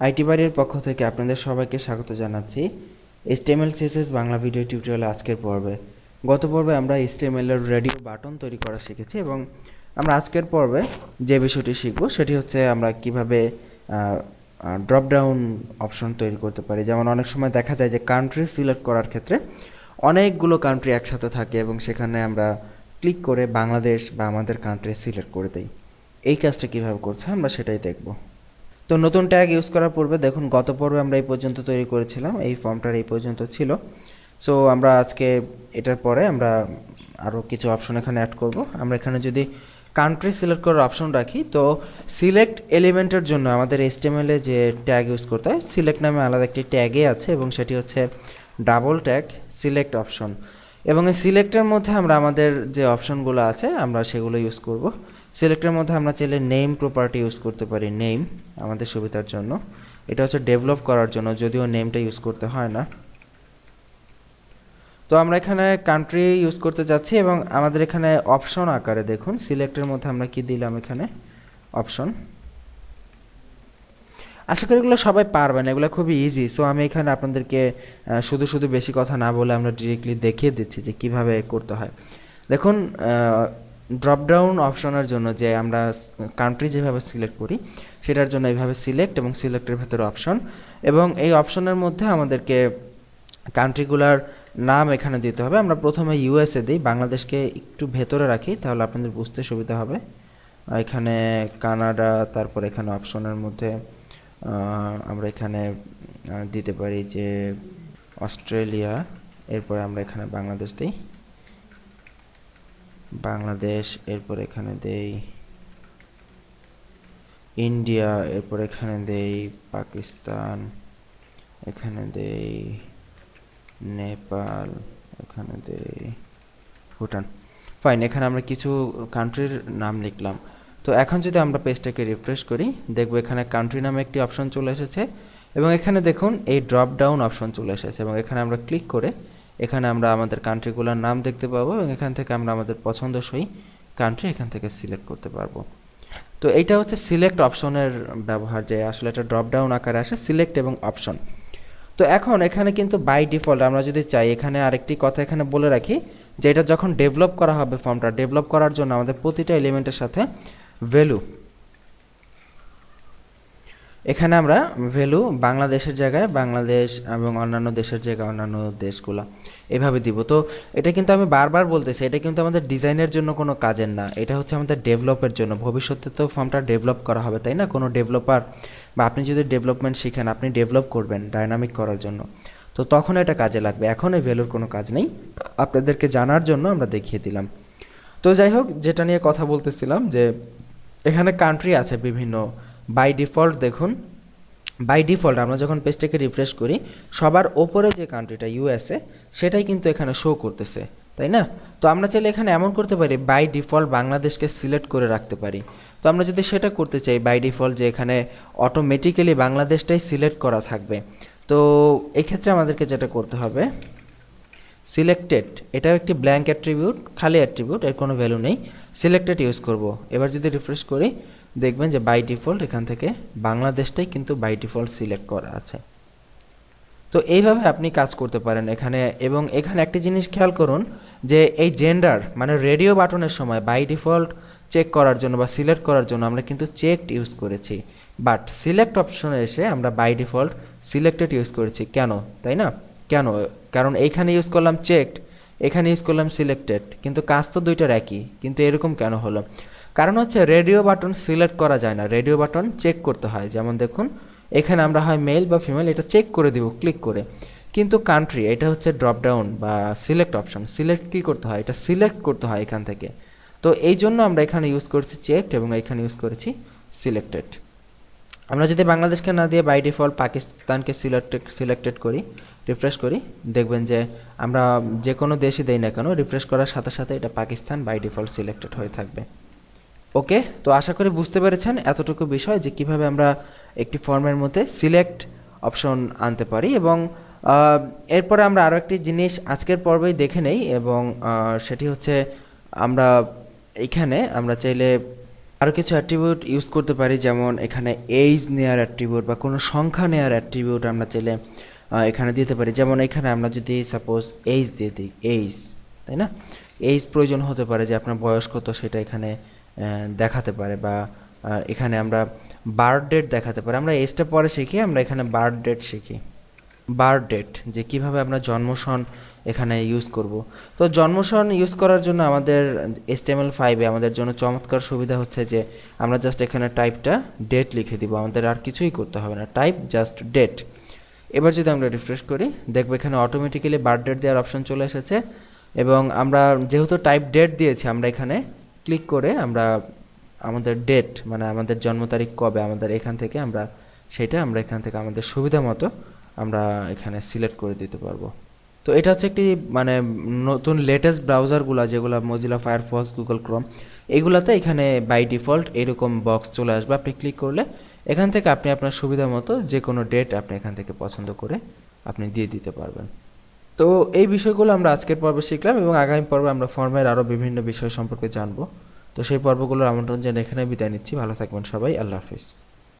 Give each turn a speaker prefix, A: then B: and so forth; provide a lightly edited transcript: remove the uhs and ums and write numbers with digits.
A: IT বাড়ির পক্ষ থেকে আপনাদের সবাইকে স্বাগত জানাচ্ছি HTML CSS Bangla video tutorial আজকের পর্বে। গত পর্বে আমরা এইচটিএমএল এর রেডিও বাটন তৈরি করা শিখেছি এবং আমরা আজকের পর্বে যে বিষয়টি শিখব সেটি হচ্ছে আমরা কিভাবে ড্রপ ডাউন অপশন তৈরি করতে পারি। যেমন অনেক সময় দেখা যায় যে কান্ট্রি সিলেক্ট করার ক্ষেত্রে অনেকগুলো কান্ট্রি একসাথে থাকে এবং সেখানে আমরা ক্লিক করে বাংলাদেশ বা আমাদের কান্ট্রি সিলেক্ট করে দিই। এই কাজটা কিভাবে করতে হয় আমরা সেটাই দেখব। তো নতুন ট্যাগ ইউজ করার পূর্বে দেখুন গত পর্বে আমরা এই পর্যন্ত তৈরি করেছিলাম, এই ফর্মটার এই পর্যন্ত ছিল। সো আমরা আজকে এটার পরে আমরা আরও কিছু অপশন এখানে অ্যাড করব। আমরা এখানে যদি কান্ট্রি সিলেক্ট করার অপশন রাখি তো সিলেক্ট এলিমেন্টের জন্য আমাদের এইচটিএমএল এ যে ট্যাগ ইউজ করতে হয় সিলেক্ট নামে আলাদা একটি ট্যাগে আছে এবং সেটি হচ্ছে ডাবল ট্যাগ সিলেক্ট অপশন। এবং এই সিলেক্টের মধ্যে আমরা আমাদের যে অপশনগুলো আছে আমরা সেগুলো ইউজ করব। সিলেক্টের মধ্যে আমরা চাইলে নেম প্রপার্টি ইউজ করতে পারি, নেম আমাদের সুবিধার জন্য। এটা হচ্ছে ডেভেলপ করার জন্য, যদিও নেমটা ইউজ করতে হয় না। তো আমরা এখানে কান্ট্রি ইউজ করতে যাচ্ছি এবং আমাদের এখানে অপশন আকারে দেখুন সিলেক্টের মধ্যে আমরা কি দিলাম, এখানে অপশন। আশা করি এগুলো সবাই পারবেন, এগুলো খুবই ইজি। সো আমি এখানে আপনাদেরকে শুধু শুধু বেশি কথা না বলে আমরা ডিরেক্টলি দেখিয়ে দিচ্ছি যে কিভাবে করতে হয়। দেখুন ড্রপ ডাউন অপশনের জন্য যে আমরা কান্ট্রি যেভাবে সিলেক্ট করি সেটার জন্য এইভাবে সিলেক্ট এবং সিলেক্টের ভেতরে অপশন, এবং এই অপশনের মধ্যে আমাদেরকে কান্ট্রিগুলার নাম এখানে দিতে হবে। আমরা প্রথমে ইউএসএ দিই, বাংলাদেশকে একটু ভেতরে রাখি তাহলে আপনাদের বুঝতে সুবিধা হবে। এখানে কানাডা, তারপর এখানে অপশনের মধ্যে আমরা এখানে দিতে পারি যে অস্ট্রেলিয়া, এরপরে আমরা এখানে বাংলাদেশ দিই, বাংলাদেশ, এরপর এখানে দেই ইন্ডিয়া, এরপর এখানে দেই পাকিস্তান, এখানে দেই নেপাল, এখানে দেই ভুটান। ফাইন, এখানে আমরা কিছু কান্ট্রির নাম লিখলাম। তো এখন যদি আমরা পেজটাকে রিফ্রেশ করি দেখব এখানে কান্ট্রি নামে একটি অপশন চলে এসেছে এবং এখানে দেখুন এই ড্রপ ডাউন অপশন চলে এসেছে এবং এখানে আমরা ক্লিক করে এখানে আমরা আমাদের কান্ট্রিগুলোর নাম দেখতে পাবো এবং এখান থেকে আমরা আমাদের পছন্দসই কান্ট্রি এখান থেকে সিলেক্ট করতে পারবো। তো এইটা হচ্ছে সিলেক্ট অপশনের ব্যবহার, যে আসলে এটা ড্রপ ডাউন আকারে আসে সিলেক্ট এবং অপশন। তো এখন এখানে কিন্তু বাই ডিফল্ট আমরা যদি চাই, এখানে আরেকটি কথা এখানে বলে রাখি যে এটা যখন ডেভেলপ করা হবে, ফর্মটা ডেভেলপ করার জন্য আমাদের প্রতিটা এলিমেন্টের সাথে ভ্যালু, এখানে আমরা ভ্যালু বাংলাদেশের জায়গায় বাংলাদেশ এবং অন্যান্য দেশের জায়গায় অন্যান্য দেশগুলো এভাবে দিব। তো এটা কিন্তু আমি বারবার বলতেছি, এটা কিন্তু আমাদের ডিজাইনের জন্য কোনো কাজের না, এটা হচ্ছে আমাদের ডেভেলপের জন্য। ভবিষ্যতে তো ফর্মটা ডেভেলপ করা হবে, তাই না? কোনো ডেভেলপার বা আপনি যদি ডেভেলপমেন্ট শিখেন, আপনি ডেভেলপ করবেন ডাইনামিক করার জন্য, তো তখন এটা কাজে লাগবে। এখন এই ভ্যালুর কোনো কাজ নেই, আপনাদেরকে জানার জন্য আমরা দেখিয়ে দিলাম। তো যাই হোক, যেটা নিয়ে কথা বলতেছিলাম যে এখানে কান্ট্রি আছে বিভিন্ন। বাই ডিফল্ট দেখুন, বাই ডিফল্ট আমরা যখন পেজটাকে রিফ্রেশ করি সবার ওপরে যে কান্ট্রিটা ইউএসএ সেটাই কিন্তু এখানে শো করতেছে, তাই না? তো আমরা চাইলে এখানে এমন করতে পারি বাই ডিফল্ট বাংলাদেশকে সিলেক্ট করে রাখতে পারি। তো আমরা যদি সেটা করতে চাই বাই ডিফল্ট যে এখানে অটোমেটিক্যালি বাংলাদেশটাই সিলেক্ট করা থাকবে, তো এই ক্ষেত্রে আমাদেরকে যেটা করতে হবে সিলেক্টেড, এটাও একটি ব্ল্যাঙ্ক অ্যাট্রিবিউট, খালি অ্যাট্রিবিউট, এর কোনো ভ্যালু নেই, সিলেক্টেড ইউজ করব। এবার যদি রিফ্রেশ করি দেখবেন যে বাই ডিফল্ট এখান থেকে বাংলাদেশটাই কিন্তু বাই ডিফল্ট সিলেক্ট করা আছে। তো এইভাবে আপনি কাজ করতে পারেন এখানে। এবং এখানে একটি জিনিস খেয়াল করুন যে এই জেন্ডার মানে রেডিও বাটনের সময় বাই ডিফল্ট চেক করার জন্য বা সিলেক্ট করার জন্য আমরা কিন্তু চেকড ইউজ করেছি, বাট সিলেক্ট অপশনে এসে আমরা বাই ডিফল্ট সিলেক্টেড ইউজ করেছি। কেন, তাই না? কেন? কারণ এইখানে ইউজ করলাম চেকড, এখানে ইউজ করলাম সিলেক্টেড, কিন্তু কাজ তো দুইটার একই। কিন্তু এরকম কেন হলো? কারণ হচ্ছে রেডিও বাটন সিলেক্ট করা যায় না, রেডিও বাটন চেক করতে হয়। যেমন দেখুন এখানে আমরা হয় মেল বা ফিমেল এটা চেক করে দিব ক্লিক করে, কিন্তু কান্ট্রি এটা হচ্ছে ড্রপ ডাউন বা সিলেক্ট অপশন, সিলেক্ট কী করতে হয়, এটা সিলেক্ট করতে হয় এখান থেকে। তো এই জন্য আমরা এখানে ইউজ করেছি চেকড এবং এখানে ইউজ করেছি সিলেক্টেড। আমরা যদি বাংলাদেশকে না দিয়ে বাই ডিফল্ট পাকিস্তানকে সিলেক্টেড করি, রিফ্রেশ করি, দেখবেন যে আমরা যে কোনো দেশই দেই না কেন রিফ্রেশ করার সাথে সাথে এটা পাকিস্তান বাই ডিফল্ট সিলেক্টেড হয়ে থাকবে। ওকে, তো আশা করি বুঝতে পেরেছেন এতটুকু বিষয় যে কিভাবে আমরা একটি ফর্মের মধ্যে সিলেক্ট অপশন আনতে পারি। এবং এরপরে আমরা আরও একটি জিনিস আজকের পর্বেই দেখে নেই, এবং সেটি হচ্ছে আমরা এইখানে আমরা চাইলে আরও কিছু অ্যাট্রিবিউট ইউজ করতে পারি, যেমন এখানে এইজ নেয়ার অ্যাট্রিবিউট বা কোনো সংখ্যা নেয়ার অ্যাট্রিবিউট আমরা চাইলে এখানে দিতে পারি। যেমন এখানে আমরা যদি সাপোজ এইজ দিয়ে দিই, এইজ, তাই না? এইজ প্রয়োজন হতে পারে যে আপনার বয়স কত সেটা এখানে দেখাতে পারে, বা এখানে আমরা বার্থ ডেট দেখাতে পারি। আমরা এজটা পরে শিখি, আমরা এখানে বার্থ ডেট শিখি। বার্থ ডেট, যে কিভাবে আমরা জন্মসন এখানে ইউজ করব। তো জন্মসন ইউজ করার জন্য আমাদের HTML5-এ আমাদের জন্য চমৎকার সুবিধা হচ্ছে যে আমরা জাস্ট এখানে টাইপটা ডেট লিখে দিব, আমাদের আর কিছুই করতে হবে না, টাইপ জাস্ট ডেট। এবার যদি আমরা রিফ্রেশ করি, দেখবো এখানে অটোমেটিক্যালি বার্থ ডেট দেওয়ার অপশন চলে এসেছে, এবং আমরা যেহেতু টাইপ ডেট দিয়েছি, আমরা এখানে ক্লিক করে আমরা আমাদের ডেট মানে আমাদের জন্ম তারিখ কবে আমাদের এখান থেকে আমরা সেটা আমরা এখান থেকে আমাদের সুবিধা মতো আমরা এখানে সিলেক্ট করে দিতে পারবো। তো এটা হচ্ছে একটি মানে নতুন লেটেস্ট ব্রাউজারগুলো যেগুলো মজিলা ফায়ারফক্স, গুগল ক্রোম, এগুলাতে এখানে বাই ডিফল্ট এরকম বক্স চলে আসবে। আপনি ক্লিক করলে এখান থেকে আপনি আপনার সুবিধা মতো যে কোনো ডেট আপনি এখান থেকে পছন্দ করে আপনি দিয়ে দিতে পারবেন। তো এই বিষয়গুলো আমরা আজকের পর্বে শিখলাম, এবং আগামী পর্বে আমরা ফর্মের আরও বিভিন্ন বিষয় সম্পর্কে জানবো। তো সেই পর্বগুলোর আমন্ত্রণ জানিয়ে এখানে বিদায় নিচ্ছি। ভালো থাকবেন সবাই, আল্লাহ হাফিজ।